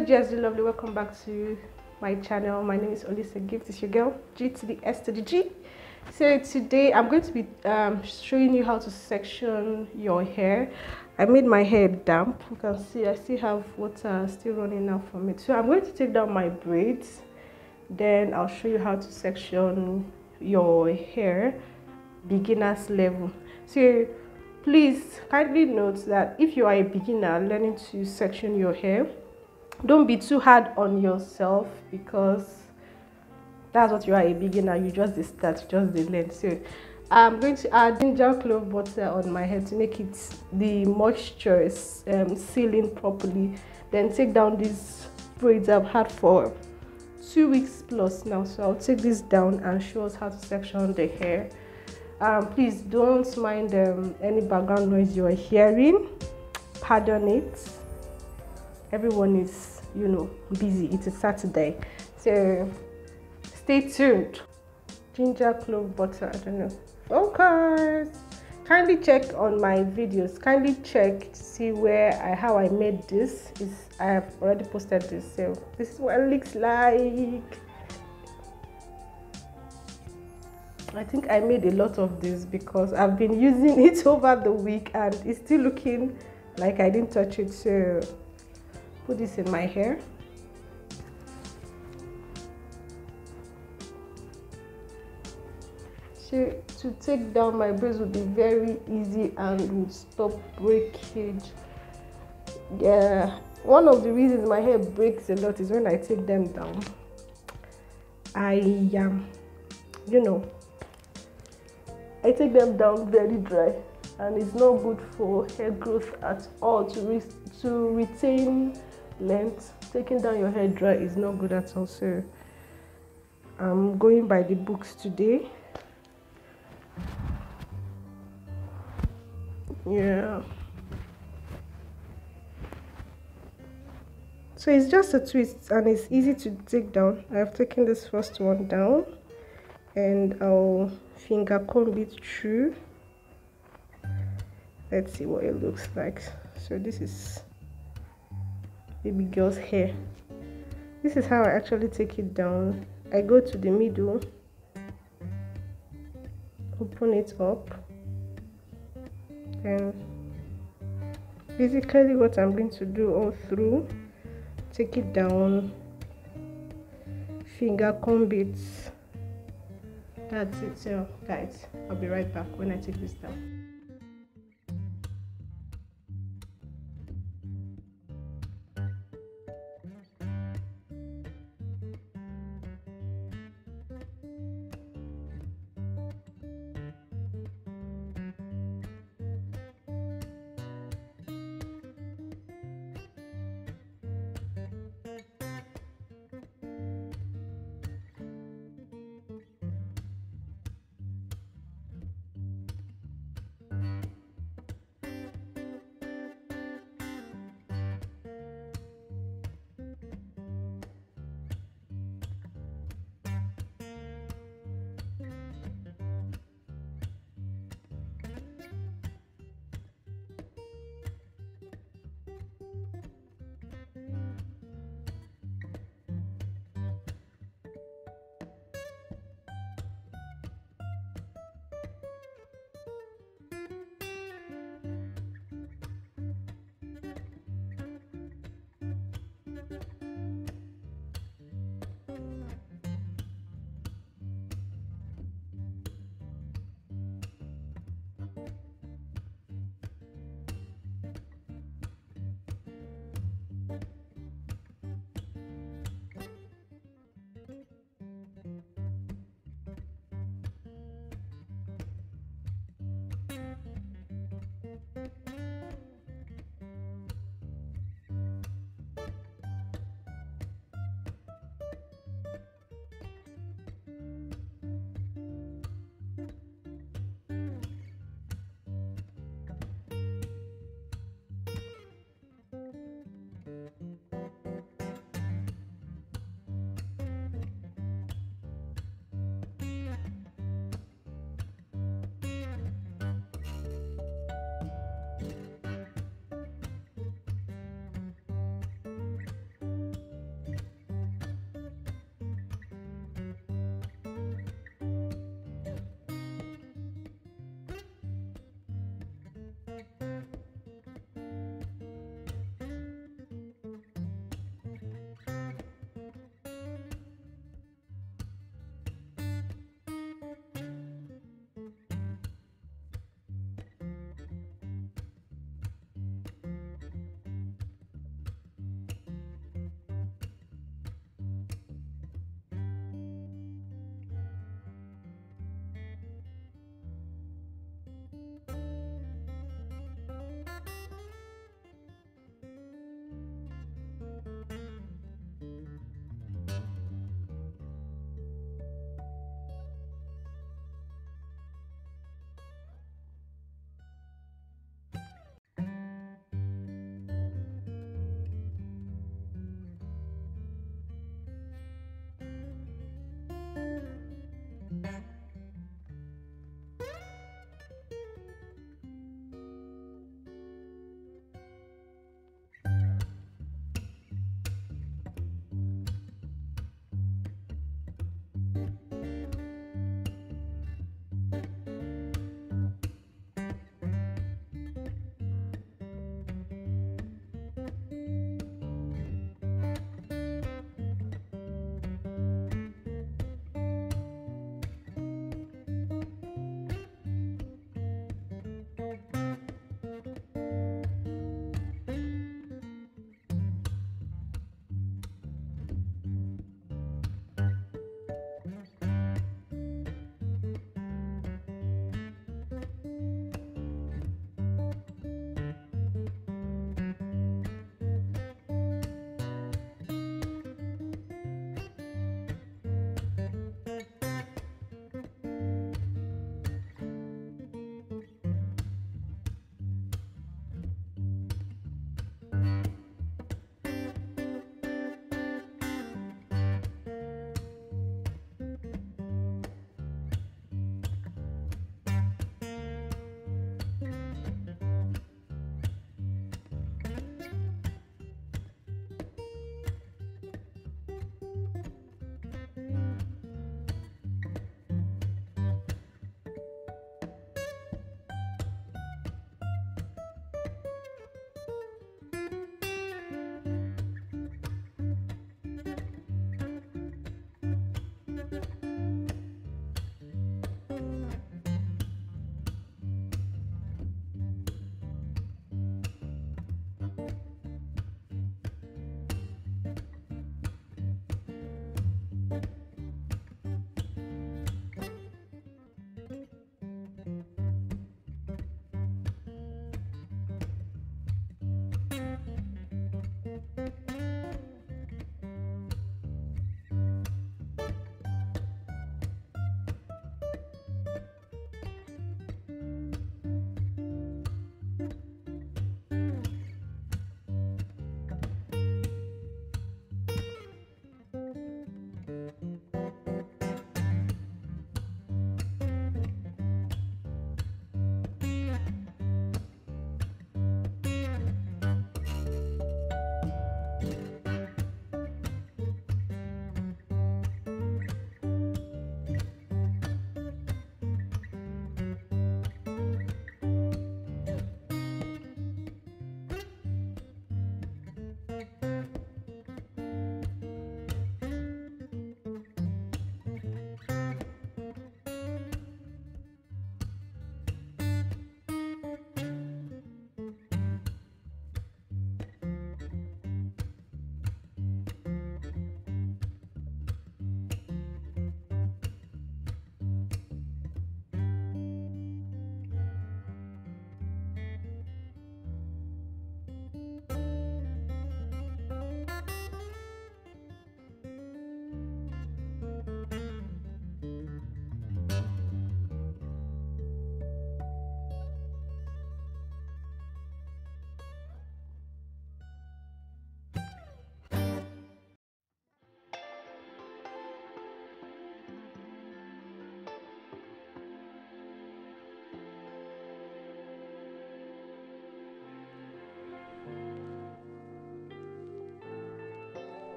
Hello GSD lovely, welcome back to my channel. My name is Olisa Gift. It's your girl G to the S to the G. So today I'm going to be showing you how to section your hair. I made my hair damp. You can see I still have water still running out from it. So I'm going to take down my braids, then I'll show you how to section your hair beginner's level. So please kindly note that if you are a beginner learning to section your hair, don't be too hard on yourself, because that's what you are, a beginner. You just start, just the learn. So I'm going to add ginger clove butter on my hair to make it the moisture is sealing properly. Then take down these braids I've had for 2 weeks plus now. So I'll take this down and show us how to section the hair. Please don't mind any background noise you are hearing. Pardon it. Everyone is, you know, busy. It's a Saturday, so stay tuned. Ginger clove butter, I don't know, focus. Kindly check on my videos, kindly check to see how I made this. I have already posted this, so this is what it looks like. I think I made a lot of this because I've been using it over the week and it's still looking like I didn't touch it. So put this in my hair. So to take down my braids would be very easy and would stop breakage. Yeah, one of the reasons my hair breaks a lot is when I take them down. I take them down very dry, and it's not good for hair growth at all. To retain length, taking down your hair dry is not good at all. So I'm going by the books today. Yeah, so it's just a twist and it's easy to take down. I've taken this first one down and I'll finger comb it through. Let's see what it looks like. So this is baby girl's hair. This is how I actually take it down. I go to the middle, open it up, and basically what I'm going to do all through, take it down, finger comb it. That's it. So guys, I'll be right back when I take this down.